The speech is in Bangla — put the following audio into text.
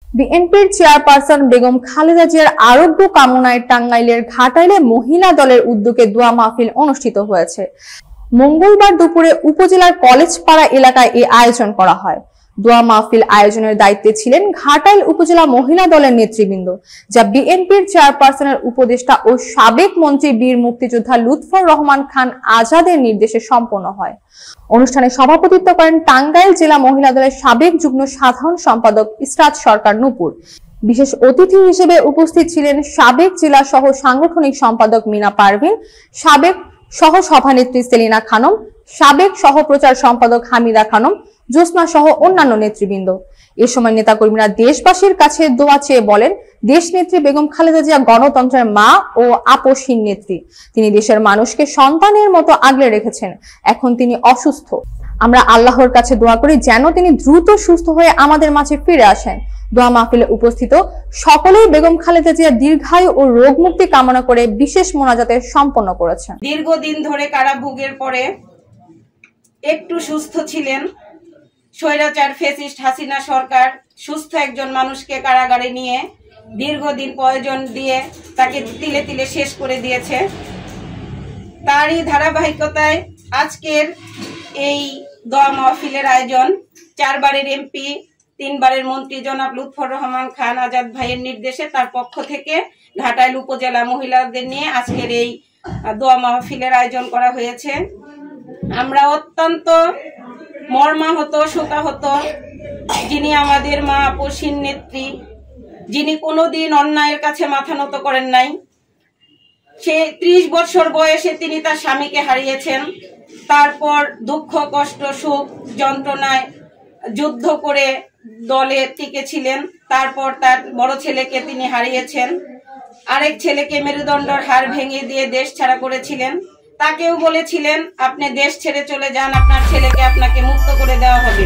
বিএনপির চেয়ারপারসন বেগম খালেদা জিয়ার আরোগ্য কামনায় টাঙ্গাইলের ঘাটাইলে মহিলা দলের উদ্যোগে দোয়া মাহফিল অনুষ্ঠিত হয়েছে। মঙ্গলবার দুপুরে উপজেলার কলেজপাড়া এলাকায় এই আয়োজন করা হয়। দোয়া মাহফিল আয়োজনের দায়িত্বে ছিলেন ঘাটাইল উপজেলা মহিলা দলের নেতৃবৃন্দ, যা বিএনপির চেয়ারপারসনের উপদেষ্টা ও সাবেক মন্ত্রী বীর মুক্তিযোদ্ধা লুৎফর রহমান খান আজাদের নির্দেশে সম্পন্ন হয়। অনুষ্ঠানে সভাপতিত্ব করেন টাঙ্গাইল জেলা মহিলা দলের সাবেক যুগ্ম সাধারণ সম্পাদক ইসরাত সরকার নূপুর। বিশেষ অতিথি হিসেবে উপস্থিত ছিলেন সাবেক জেলা সহ সাংগঠনিক সম্পাদক মিনা পারভিন, সাবেক সহ সভানেত্রী সেলিনা খানম, সাবেক সহ প্রচার সম্পাদক হামিদা খানম, জোসনা সহ অন্যান্য নেতৃবৃন্দ। এ সময় নেতাকর্মীরা দেশবাসীর কাছে দোয়া চেয়ে বলেন, দেশ নেত্রী বেগম খালেদা জিয়া গণতন্ত্রের মা ও আপসহীন নেত্রী। তিনি দেশের মানুষকে সন্তানের মতো আগলে রেখেছেন। এখন তিনি অসুস্থ। আমরা আল্লাহর কাছে দোয়া করি যেন তিনি দ্রুত সুস্থ হয়ে আমাদের মাঝে ফিরে আসেন। দোয়া মাহফিলে উপস্থিত সকলেই বেগম খালেদা জিয়া দীর্ঘায়ু ও রোগ মুক্তি কামনা করে বিশেষ মোনাজাতে সম্পন্ন করেছেন। দীর্ঘদিন ধরে কারাভোগের পরে একটু সুস্থ ছিলেন। স্বৈরাচার ফ্যাসিস্ট হাসিনা সরকার সুস্থ একজন মানুষকে কারাগারে নিয়ে দীর্ঘদিন প্রয়োজন দিয়ে তাকে তিলে তিলে শেষ করে দিয়েছে। তারই ধারাবাহিকতায় আজকের এই দোয়া মাহফিলের আয়োজন 4 বারের এমপি 3 বারের মন্ত্রী জনাব লুৎফর রহমান খান আজাদ ভাইয়ের নির্দেশে তার পক্ষ থেকে ঘাটাইল উপজেলা মহিলাদের নিয়ে আজকের এই দোয়া মাহফিলের আয়োজন করা হয়েছে। আমরা অত্যন্ত মর্মাহত শোকাহত, যিনি আমাদের মা আপসহীন নেত্রী, যিনি কোনোদিন অন্যায়ের কাছে মাথা নত করেন নাই। সে 30 বছর বয়সে তিনি তার স্বামীকে হারিয়েছেন। তারপর দুঃখ কষ্ট সুখ যন্ত্রণায় যুদ্ধ করে দলে টিকেছিলেন। তারপর তার বড় ছেলেকে তিনি হারিয়েছেন। আরেক ছেলেকে মেরুদণ্ডের হাড় ভেঙে দিয়ে দেশ ছাড়া করেছিলেন। তাকেও বলেছিলেন আপনি দেশ ছেড়ে চলে যান, আপনার ছেলেকে আপনাকে মুক্ত করে দেওয়া হবে।